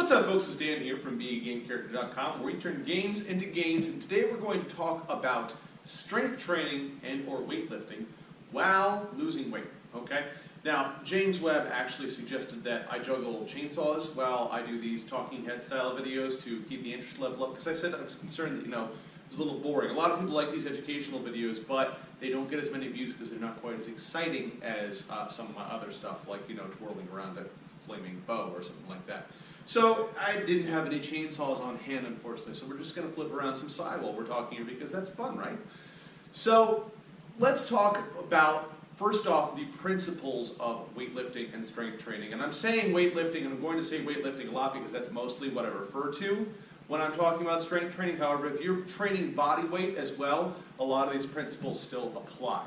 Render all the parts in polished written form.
What's up, folks? It's Dan here from BeAGameCharacter.com, where we turn games into gains, and today we're going to talk about strength training and or weightlifting while losing weight, okay? Now, James Webb actually suggested that I juggle chainsaws while I do these talking head style videos to keep the interest level up, because I said I was concerned that, it was a little boring. A lot of people like these educational videos, but they don't get as many views because they're not quite as exciting as some of my other stuff, like, twirling around a flaming bow or something like that. So I didn't have any chainsaws on hand, unfortunately, so we're just going to flip around some side while we're talking here because that's fun, right? So let's talk about, first off, the principles of weightlifting and strength training. And I'm saying weightlifting, and I'm going to say weightlifting a lot because that's mostly what I refer to when I'm talking about strength training. However, if you're training body weight as well, a lot of these principles still apply.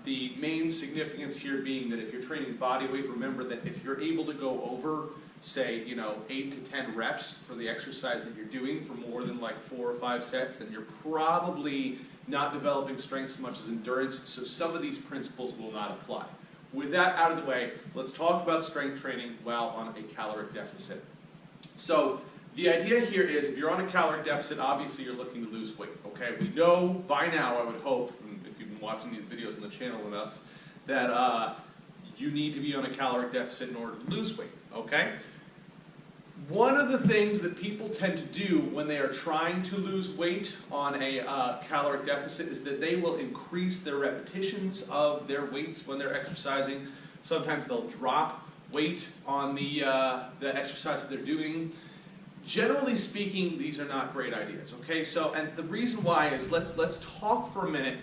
The main significance here being that if you're training body weight, remember that if you're able to go over, say, 8 to 10 reps for the exercise that you're doing for more than like 4 or 5 sets, then you're probably not developing strength so much as endurance, so some of these principles will not apply. With that out of the way, let's talk about strength training while on a caloric deficit. So the idea here is, if you're on a caloric deficit, obviously you're looking to lose weight, okay? We know by now, I would hope, if you've been watching these videos on the channel enough, that you need to be on a caloric deficit in order to lose weight, okay? One of the things that people tend to do when they are trying to lose weight on a caloric deficit is that they will increase their repetitions of their weights when they're exercising. Sometimes they'll drop weight on the exercise that they're doing. Generally speaking, these are not great ideas, okay? So, and the reason why is, let's talk for a minute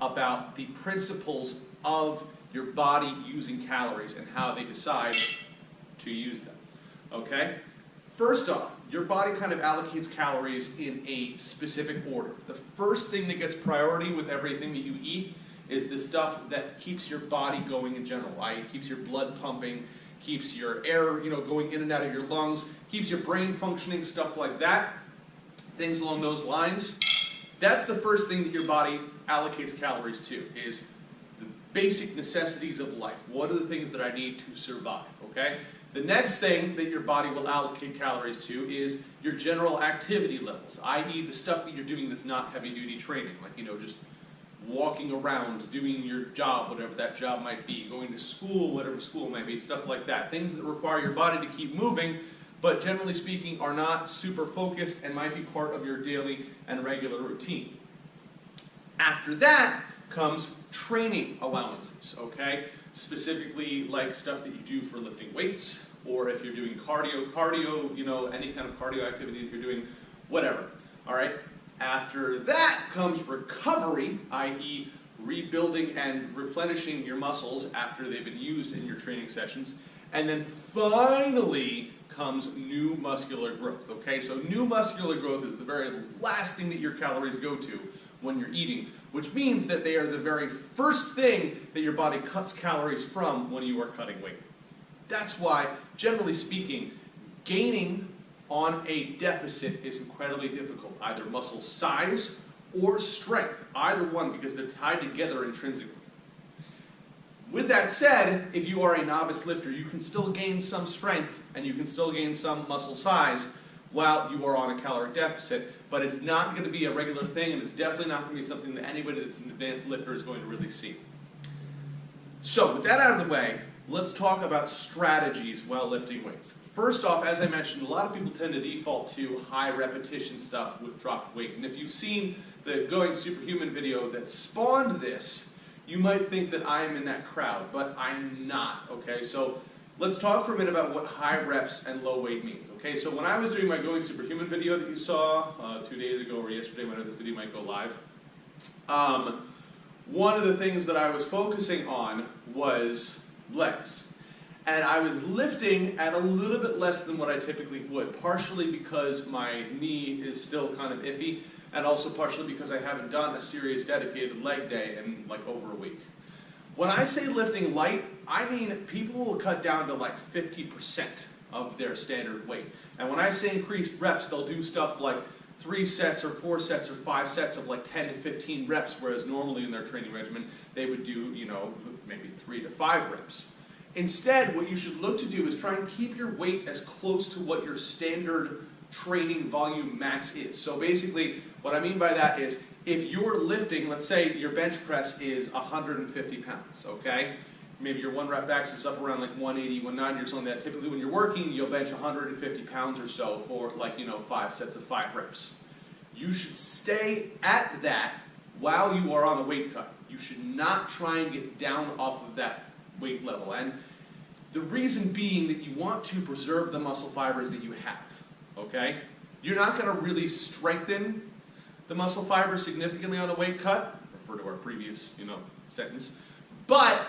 about the principles of your body using calories and how they decide to use them, okay? First off, your body kind of allocates calories in a specific order. The first thing that gets priority with everything that you eat is the stuff that keeps your body going in general, i.e. keeps your blood pumping, keeps your air, going in and out of your lungs, keeps your brain functioning, stuff like that, things along those lines. That's the first thing that your body allocates calories to, is the basic necessities of life. What are the things that I need to survive, okay? The next thing that your body will allocate calories to is your general activity levels, i.e. the stuff that you're doing that's not heavy-duty training, like, just walking around, doing your job, whatever that job might be, going to school, whatever school might be, stuff like that. Things that require your body to keep moving, but generally speaking are not super focused and might be part of your daily and regular routine. After that comes training allowances, okay? Specifically like stuff that you do for lifting weights, or if you're doing cardio, any kind of cardio activity that you're doing, whatever, all right? After that comes recovery, i.e. rebuilding and replenishing your muscles after they've been used in your training sessions. And then finally comes new muscular growth, okay? So new muscular growth is the very last thing that your calories go to when you're eating, which means that they are the very first thing that your body cuts calories from when you are cutting weight. That's why, generally speaking, gaining on a deficit is incredibly difficult, either muscle size or strength, either one, because they're tied together intrinsically. With that said, if you are a novice lifter, you can still gain some strength and you can still gain some muscle size while you are on a caloric deficit, but it's not going to be a regular thing, and it's definitely not going to be something that anybody that's an advanced lifter is going to really see. So, with that out of the way, let's talk about strategies while lifting weights. First off, as I mentioned, a lot of people tend to default to high repetition stuff with dropped weight. And if you've seen the Going Superhuman video that spawned this, you might think that I am in that crowd, but I'm not, okay? So let's talk for a minute about what high reps and low weight means, okay? So when I was doing my Going Superhuman video that you saw 2 days ago or yesterday, whenever this video might go live, one of the things that I was focusing on was legs. And I was lifting at a little bit less than what I typically would, partially because my knee is still kind of iffy, and also partially because I haven't done a serious dedicated leg day in like over a week. When I say lifting light, I mean people will cut down to like 50% of their standard weight. And when I say increased reps, they'll do stuff like 3 sets or 4 sets or 5 sets of like 10 to 15 reps, whereas normally in their training regimen, they would do, maybe 3 to 5 reps. Instead, what you should look to do is try and keep your weight as close to what your standard training volume max is. So basically, what I mean by that is, if you're lifting, let's say your bench press is 150 pounds, okay? Maybe your 1 rep max is up around like 180, 190 or something like that. Typically when you're working, you'll bench 150 pounds or so for 5 sets of 5 reps. You should stay at that while you are on a weight cut. You should not try and get down off of that weight level. And the reason being that you want to preserve the muscle fibers that you have, okay? You're not going to really strengthen the muscle fibers significantly on a weight cut, refer to our previous, sentence, but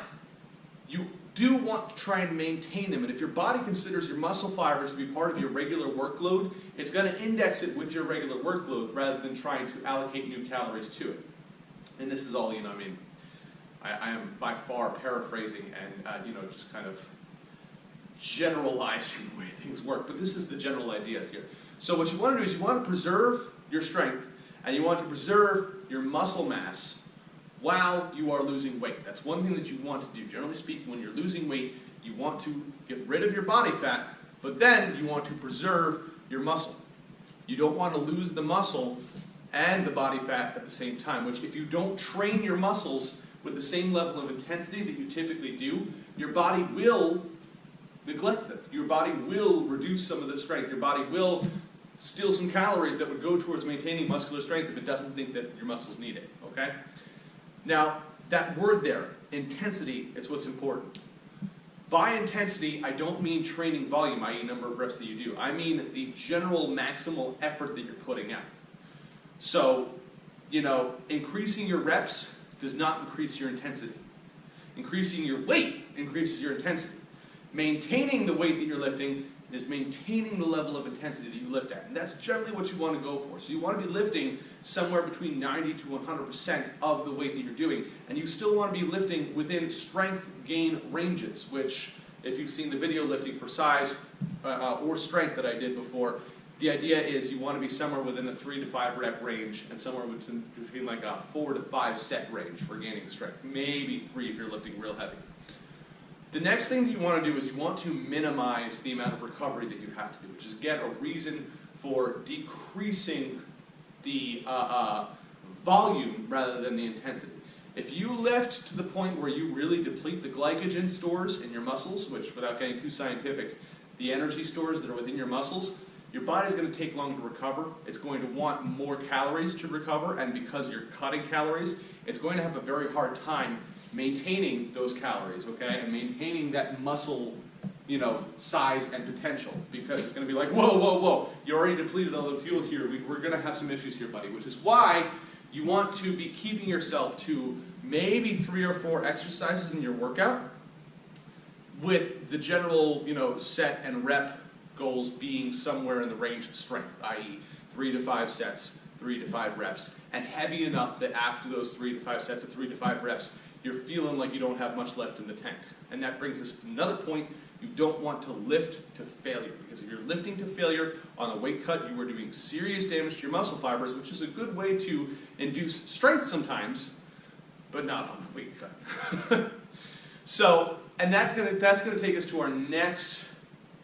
you do want to try and maintain them. And if your body considers your muscle fibers to be part of your regular workload, it's going to index it with your regular workload rather than trying to allocate new calories to it. And this is all, I am by far paraphrasing and, just kind of generalizing the way things work. But this is the general idea here. So what you want to do is you want to preserve your strength and you want to preserve your muscle mass while you are losing weight. That's one thing that you want to do. Generally speaking, when you're losing weight, you want to get rid of your body fat, but then you want to preserve your muscle. You don't want to lose the muscle and the body fat at the same time, which if you don't train your muscles with the same level of intensity that you typically do, your body will neglect them. Your body will reduce some of the strength. Your body will steal some calories that would go towards maintaining muscular strength if it doesn't think that your muscles need it, okay? Now, that word there, intensity, is what's important. By intensity, I don't mean training volume, i.e. number of reps that you do. I mean the general maximal effort that you're putting out. So, increasing your reps does not increase your intensity. Increasing your weight increases your intensity. Maintaining the weight that you're lifting is maintaining the level of intensity that you lift at. And that's generally what you want to go for. So you want to be lifting somewhere between 90 to 100% of the weight that you're doing. And you still want to be lifting within strength gain ranges, which, if you've seen the video lifting for size or strength that I did before, the idea is you want to be somewhere within a 3 to 5 rep range and somewhere between like a 4 to 5 set range for gaining strength. Maybe 3 if you're lifting real heavy. The next thing that you want to do is you want to minimize the amount of recovery that you have to do, which is, again, a reason for decreasing the volume rather than the intensity. If you lift to the point where you really deplete the glycogen stores in your muscles, which, without getting too scientific, the energy stores that are within your muscles, your body's going to take long to recover. It's going to want more calories to recover, and because you're cutting calories, it's going to have a very hard time maintaining those calories, okay, and maintaining that muscle, size and potential, because it's going to be like, whoa, you already depleted all the fuel here. We're going to have some issues here, buddy, which is why you want to be keeping yourself to maybe 3 or 4 exercises in your workout with the general, set and rep goals being somewhere in the range of strength, i.e. 3 to 5 sets, 3 to 5 reps, and heavy enough that after those 3 to 5 sets of 3 to 5 reps, you're feeling like you don't have much left in the tank. And that brings us to another point. You don't want to lift to failure, because if you're lifting to failure on a weight cut, you are doing serious damage to your muscle fibers, which is a good way to induce strength sometimes, but not on a weight cut. So, and that's going to take us to our next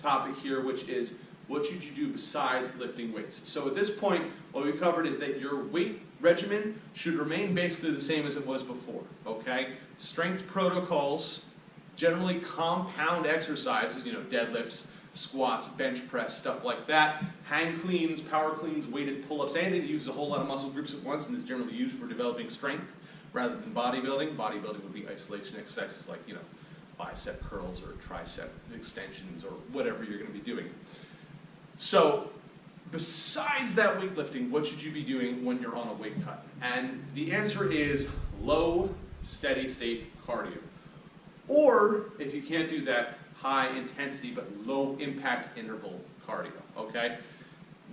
topic here, which is, what should you do besides lifting weights? So at this point, what we covered is that your weight regimen should remain basically the same as it was before, okay? Strength protocols, generally compound exercises, deadlifts, squats, bench press, stuff like that, hang cleans, power cleans, weighted pull-ups, anything that uses a whole lot of muscle groups at once and is generally used for developing strength rather than bodybuilding. Bodybuilding would be isolation exercises like, bicep curls or tricep extensions or whatever you're going to be doing. So, besides that weightlifting, what should you be doing when you're on a weight cut? And the answer is low, steady state cardio. Or, if you can't do that, high intensity but low impact interval cardio, okay?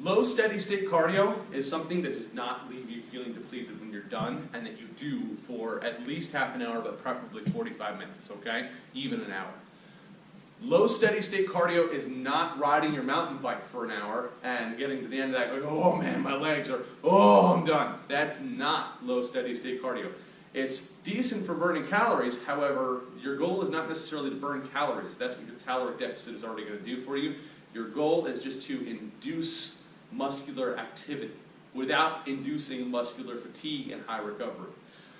Low steady state cardio is something that does not leave you feeling depleted when you're done, and that you do for at least half an hour, but preferably 45 minutes, okay? Even an hour. Low steady state cardio is not riding your mountain bike for an hour and getting to the end of that going, oh man, my legs are, I'm done. That's not low steady state cardio. It's decent for burning calories, however, your goal is not necessarily to burn calories. That's what your caloric deficit is already going to do for you. Your goal is just to induce muscular activity without inducing muscular fatigue and high recovery.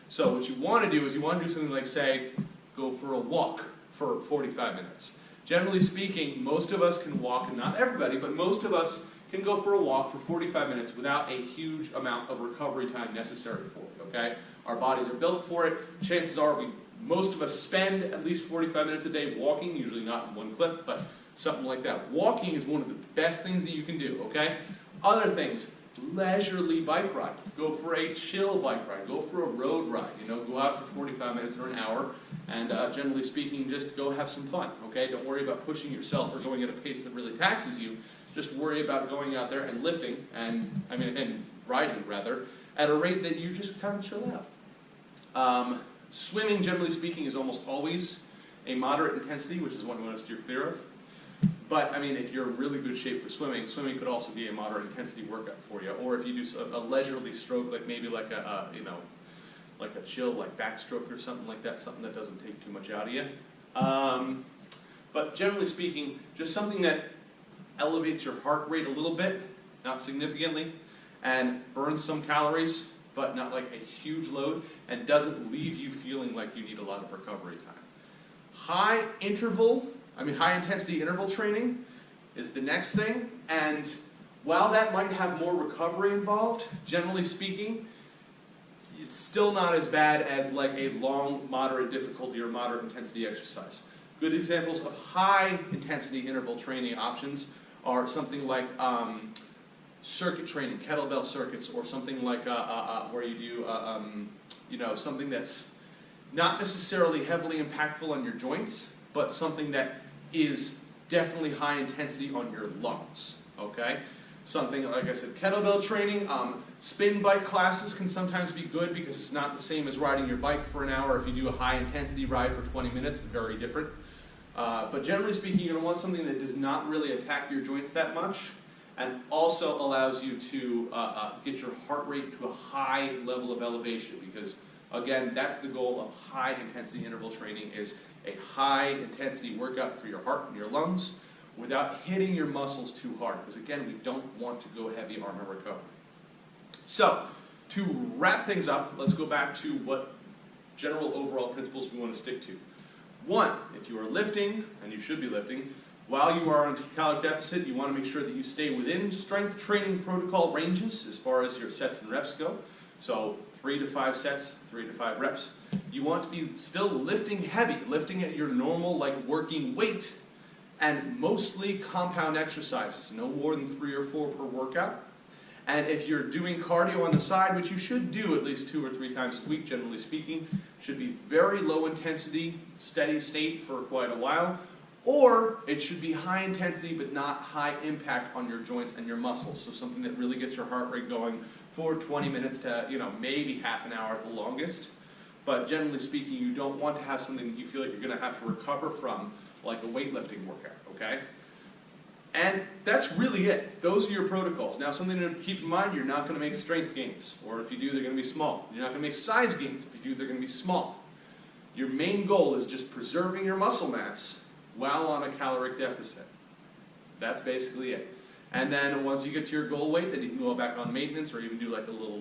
So what you want to do is you want to do something like, say, go for a walk for 45 minutes. Generally speaking, most of us can walk, and not everybody, but most of us can go for a walk for 45 minutes without a huge amount of recovery time necessary for it, okay? Our bodies are built for it. Chances are most of us spend at least 45 minutes a day walking, usually not in one clip, but something like that. Walking is one of the best things that you can do, okay? Other things, leisurely bike ride. Go for a chill bike ride. Go for a road ride. Go out for 45 minutes or an hour, and generally speaking, just go have some fun, okay? Don't worry about pushing yourself or going at a pace that really taxes you. Just worry about going out there and lifting, and riding rather, at a rate that you just kind of chill out. Swimming, generally speaking, is almost always a moderate intensity, which is what we want to steer clear of. But if you're in really good shape for swimming, swimming could also be a moderate intensity workout for you. Or if you do a leisurely stroke, like maybe like a chill, like backstroke or something like that, something that doesn't take too much out of you. But generally speaking, just something that elevates your heart rate a little bit, not significantly, and burns some calories, but not like a huge load, and doesn't leave you feeling like you need a lot of recovery time. High intensity interval training is the next thing, and while that might have more recovery involved, generally speaking, it's still not as bad as like a long, moderate difficulty or moderate intensity exercise. Good examples of high intensity interval training options are something like circuit training, kettlebell circuits, or something like where you do something that's not necessarily heavily impactful on your joints, but something that is definitely high intensity on your lungs, okay? Something, like I said, kettlebell training. Spin bike classes can sometimes be good because it's not the same as riding your bike for an hour. If you do a high intensity ride for 20 minutes, it's very different. But generally speaking, you're going to want something that does not really attack your joints that much, and also allows you to get your heart rate to a high level of elevation, because again, that's the goal of high intensity interval training, is a high intensity workout for your heart and your lungs without hitting your muscles too hard, because again, we don't want to go heavy on our recovery. So, to wrap things up, let's go back to what general overall principles we want to stick to. One, if you are lifting, and you should be lifting, while you are on caloric deficit, you want to make sure that you stay within strength training protocol ranges as far as your sets and reps go. So 3 to 5 sets, 3 to 5 reps. You want to be still lifting heavy, lifting at your normal, like working weight, and mostly compound exercises, no more than 3 or 4 per workout. And if you're doing cardio on the side, which you should do at least 2 or 3 times a week, generally speaking, should be very low intensity, steady state for quite a while, or it should be high intensity but not high impact on your joints and your muscles. So something that really gets your heart rate going for 20 minutes to, maybe half an hour at the longest. But generally speaking, you don't want to have something that you feel like you're going to have to recover from, like a weightlifting workout, okay? And that's really it. Those are your protocols. Now, something to keep in mind, you're not going to make strength gains, or if you do, they're going to be small. You're not going to make size gains. If you do, they're going to be small. Your main goal is just preserving your muscle mass while on a caloric deficit. That's basically it. And then once you get to your goal weight, then you can go back on maintenance, or even do like a little,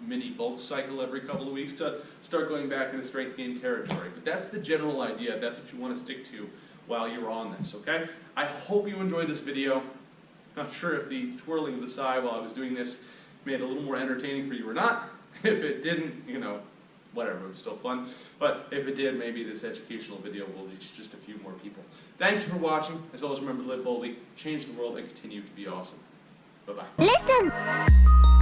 mini bulk cycle every couple of weeks to start going back into strength gain territory. But that's the general idea. That's what you want to stick to while you're on this, okay? I hope you enjoyed this video. Not sure if the twirling of the sai while I was doing this made it a little more entertaining for you or not. If it didn't, whatever, it was still fun. But if it did, maybe this educational video will reach just a few more people. Thank you for watching. As always, remember to live boldly, change the world, and continue to be awesome. Bye-bye. Listen!